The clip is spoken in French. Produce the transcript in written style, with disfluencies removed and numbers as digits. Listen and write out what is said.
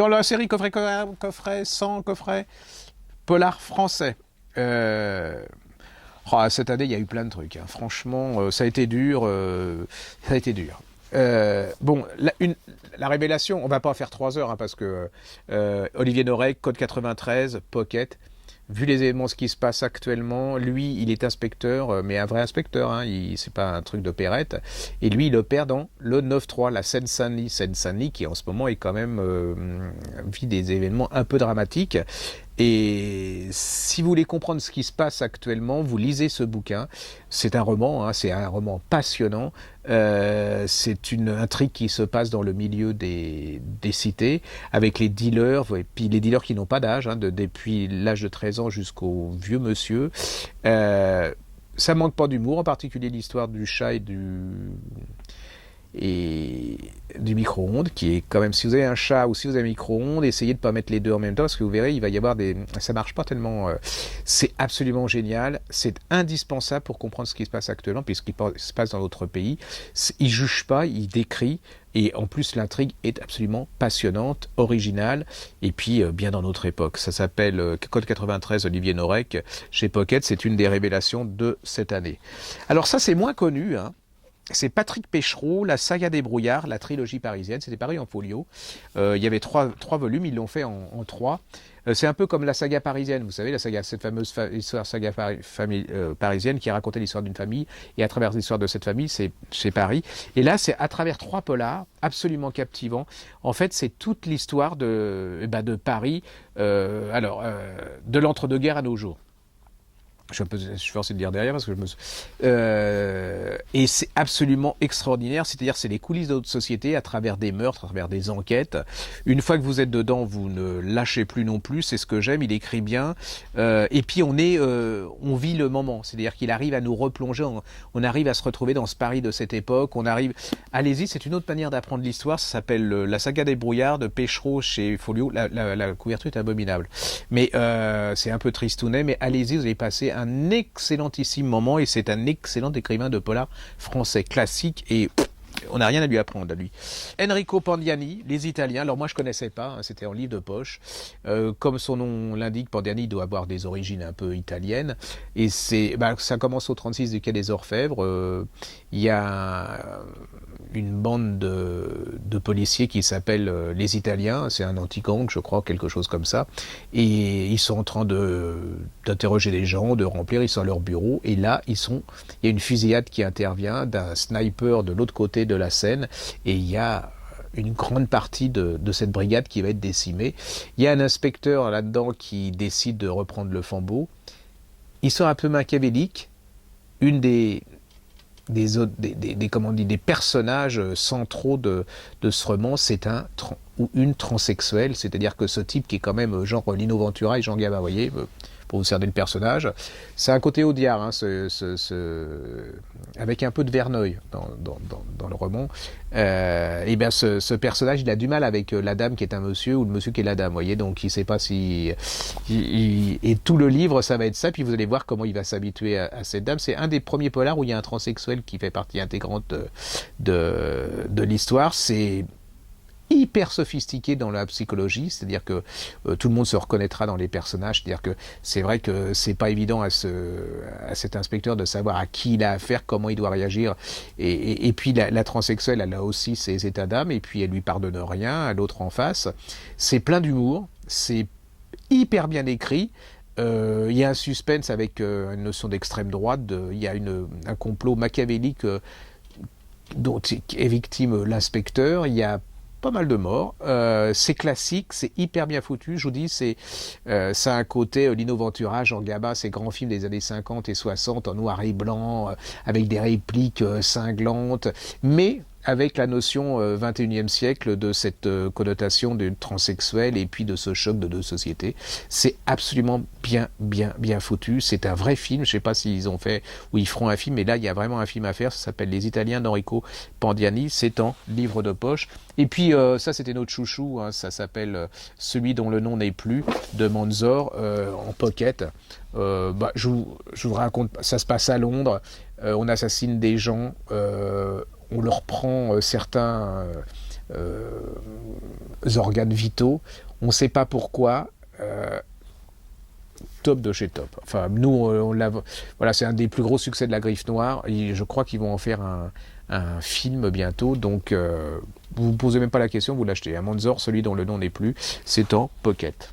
dans la série coffret, sans coffret, polar français. Cette année, il y a eu plein de trucs. Hein. Franchement, ça a été dur. Ça a été dur. Bon, la révélation, on va pas en faire 3 heures, hein, parce que Olivier Norek, Code 93, Pocket, vu les événements, ce qui se passe actuellement, lui, il est inspecteur, mais un vrai inspecteur, hein, c'est pas un truc d'opérette, et lui, il opère dans le 9-3, la Seine-Saint-Denis. Seine-Saint-Denis qui, en ce moment, est quand même vit des événements un peu dramatiques. Et si vous voulez comprendre ce qui se passe actuellement, vous lisez ce bouquin. C'est un roman, hein, c'est un roman passionnant. C'est une intrigue qui se passe dans le milieu des cités, avec les dealers, et puis les dealers qui n'ont pas d'âge, hein, depuis l'âge de 13 ans jusqu'au vieux monsieur. Ça manque pas d'humour, en particulier l'histoire du chat et du micro-ondes, qui est quand même, si vous avez un chat ou si vous avez un micro-ondes, essayez de ne pas mettre les deux en même temps, parce que vous verrez, il va y avoir ça marche pas tellement. C'est absolument génial, c'est indispensable pour comprendre ce qui se passe actuellement, puisqu'il se passe dans notre pays. Il juge pas, il décrit, et en plus l'intrigue est absolument passionnante, originale, et puis bien dans notre époque. Ça s'appelle Code 93, Olivier Norek, chez Pocket, c'est une des révélations de cette année. Alors ça, c'est moins connu, hein. C'est Patrick Péchereau, La saga des brouillards, la trilogie parisienne. C'était paru en folio. Il y avait trois volumes, ils l'ont fait en 3. C'est un peu comme la saga parisienne, vous savez, cette fameuse histoire saga parisienne qui racontait l'histoire d'une famille. Et à travers l'histoire de cette famille, c'est chez Paris. Et là, c'est à travers 3 polars absolument captivants. En fait, c'est toute l'histoire de Paris, de l'entre-deux-guerres à nos jours. Je suis forcé de dire derrière parce que et c'est absolument extraordinaire, c'est-à-dire c'est les coulisses de notre société à travers des meurtres, à travers des enquêtes. Une fois que vous êtes dedans, vous ne lâchez plus non plus, c'est ce que j'aime, il écrit bien. Et puis on vit le moment, c'est-à-dire qu'il arrive à nous replonger, on arrive à se retrouver dans ce Paris de cette époque, allez-y, c'est une autre manière d'apprendre l'histoire, ça s'appelle La saga des brouillards de Péchereau chez Folio, la couverture est abominable. Mais c'est un peu tristounet, mais allez-y, vous allez passer un excellentissime moment, et c'est un excellent écrivain de polar français classique, et on n'a rien à lui apprendre à lui. Enrico Pandiani, Les Italiens. Alors moi je connaissais pas, hein, c'était en livre de poche. Comme son nom l'indique, Pandiani doit avoir des origines un peu italiennes. Et ça commence au 36 du quai des Orfèvres. Il y a une bande de policiers qui s'appellent les Italiens. C'est un anti-gang, je crois, quelque chose comme ça. Et ils sont en train d'interroger les gens, de remplir. Ils sont à leur bureau. Et là, il y a une fusillade qui intervient d'un sniper de l'autre côté de la Seine, et il y a une grande partie de cette brigade qui va être décimée. Il y a un inspecteur là-dedans qui décide de reprendre le flambeau. Ils sont un peu machiavéliques. Une des personnages centraux de ce roman, c'est une transsexuelle, c'est-à-dire que ce type qui est quand même genre Lino Ventura et Jean Gabin, vous voyez, pour vous cerner le personnage, c'est un côté Audiard, hein, avec un peu de Verneuil dans le roman. Et bien ce personnage, il a du mal avec la dame qui est un monsieur, ou le monsieur qui est la dame, vous voyez, donc il ne sait pas si... et tout le livre, ça va être ça, puis vous allez voir comment il va s'habituer à cette dame. C'est un des premiers polars où il y a un transsexuel qui fait partie intégrante de l'histoire. C'est hyper sophistiqué dans la psychologie, c'est-à-dire que tout le monde se reconnaîtra dans les personnages, c'est-à-dire que c'est vrai que c'est pas évident à cet inspecteur de savoir à qui il a affaire, comment il doit réagir, et puis la transsexuelle, elle a aussi ses états d'âme, et puis elle lui pardonne rien à l'autre en face. C'est plein d'humour, c'est hyper bien écrit. Il y a un suspense avec une notion d'extrême droite, il y a un complot machiavélique dont est victime l'inspecteur, il y a pas mal de morts, c'est classique, c'est hyper bien foutu, je vous dis, ça a un côté Lino Ventura, Jean Gabin, ces grands films des années 50 et 60 en noir et blanc, avec des répliques cinglantes, mais avec la notion 21e siècle de cette connotation du transsexuel et puis de ce choc de deux sociétés. C'est absolument bien foutu. C'est un vrai film. Je ne sais pas s'ils ont fait ou ils feront un film, mais là, il y a vraiment un film à faire. Ça s'appelle Les Italiens d'Enrico Pandiani. C'est en livre de poche. Et puis, ça, c'était notre chouchou. Hein. Ça s'appelle Celui dont le nom n'est plus, de Manzor, en pocket. Je vous raconte, ça se passe à Londres. On assassine des gens. On leur prend certains organes vitaux. On ne sait pas pourquoi. Top de chez top. Enfin, nous, voilà, c'est un des plus gros succès de la Griffe Noire. Et je crois qu'ils vont en faire un film bientôt. Donc, vous ne posez même pas la question, vous l'achetez. Un Manzor, celui dont le nom n'est plus, c'est en pocket.